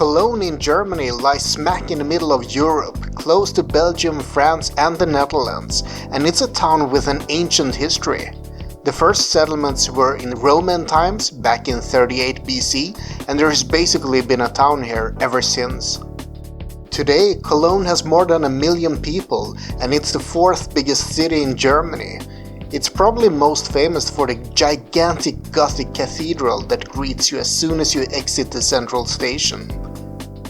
Cologne in Germany lies smack in the middle of Europe, close to Belgium, France and the Netherlands, and it's a town with an ancient history. The first settlements were in Roman times, back in 38 BC, and there has basically been a town here ever since. Today, Cologne has more than 1 million people, and it's the fourth biggest city in Germany. It's probably most famous for the gigantic Gothic cathedral that greets you as soon as you exit the central station.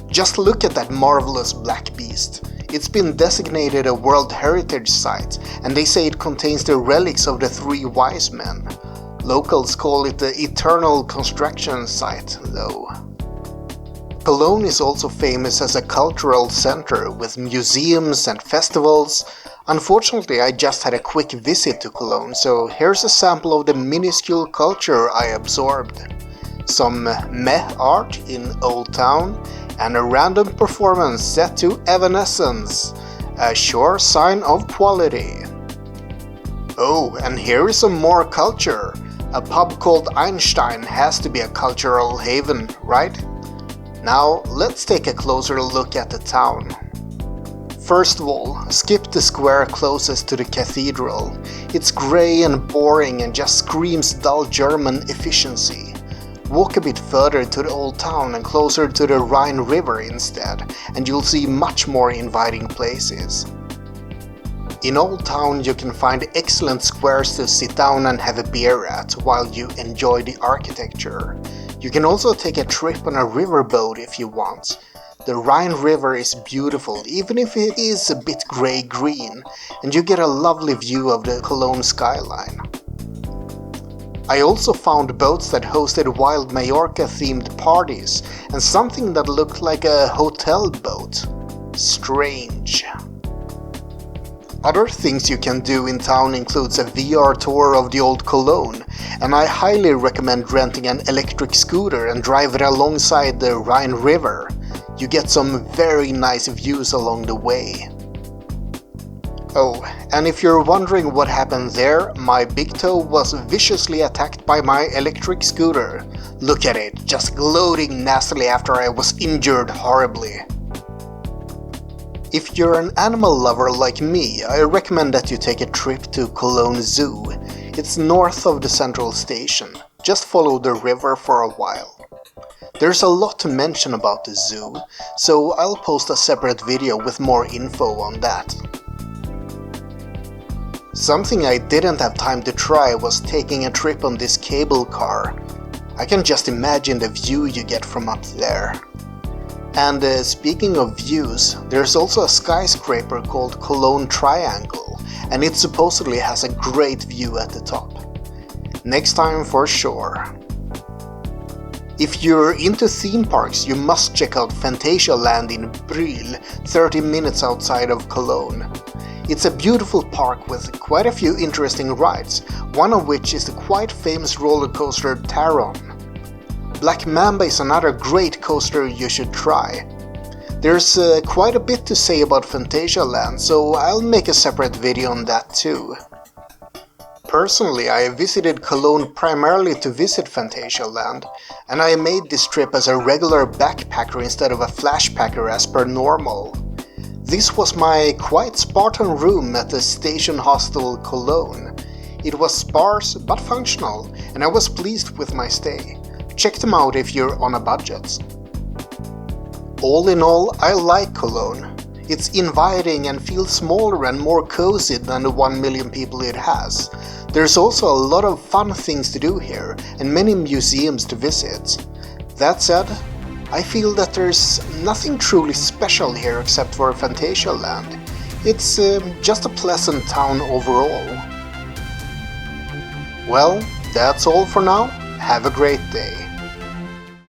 Just look at that marvelous black beast. It's been designated a World Heritage Site, and they say it contains the relics of the 3 wise men. Locals call it the Eternal Construction Site, though. Cologne is also famous as a cultural center with museums and festivals. Unfortunately, I just had a quick visit to Cologne, so here's a sample of the minuscule culture I absorbed. Some meh art in Old Town, and a random performance set to Evanescence, a sure sign of quality. Oh, and here is some more culture. A pub called Einstein has to be a cultural haven, right? Now, let's take a closer look at the town. First of all, skip the square closest to the cathedral. It's grey and boring and just screams dull German efficiency. Walk a bit further to the old town and closer to the Rhine River instead, and you'll see much more inviting places. In Old Town you can find excellent squares to sit down and have a beer at while you enjoy the architecture. You can also take a trip on a riverboat if you want. The Rhine River is beautiful, even if it is a bit grey-green, and you get a lovely view of the Cologne skyline. I also found boats that hosted wild Mallorca-themed parties, and something that looked like a hotel boat. Strange. Other things you can do in town includes a VR tour of the old Cologne, and I highly recommend renting an electric scooter and drive it alongside the Rhine River. You get some very nice views along the way. Oh, and if you're wondering what happened there, my big toe was viciously attacked by my electric scooter. Look at it, just gloating nastily after I was injured horribly. If you're an animal lover like me, I recommend that you take a trip to Cologne Zoo. It's north of the central station. Just follow the river for a while. There's a lot to mention about the zoo, so I'll post a separate video with more info on that. Something I didn't have time to try was taking a trip on this cable car. I can just imagine the view you get from up there. And speaking of views, there's also a skyscraper called Cologne Triangle, and it supposedly has a great view at the top. Next time for sure. If you're into theme parks, you must check out Phantasialand in Brühl, 30 minutes outside of Cologne. It's a beautiful park with quite a few interesting rides, one of which is the quite famous roller coaster Taron. Black Mamba is another great coaster you should try. There's quite a bit to say about Phantasialand, so I'll make a separate video on that too. Personally, I visited Cologne primarily to visit Phantasialand, and I made this trip as a regular backpacker instead of a flashpacker as per normal. This was my quite Spartan room at the station hostel Cologne. It was sparse but functional, and I was pleased with my stay. Check them out if you're on a budget. All in all, I like Cologne. It's inviting and feels smaller and more cozy than the 1 million people it has. There's also a lot of fun things to do here, and many museums to visit. That said, I feel that there's nothing truly special here except for Phantasialand. It's just a pleasant town overall. Well, that's all for now. Have a great day.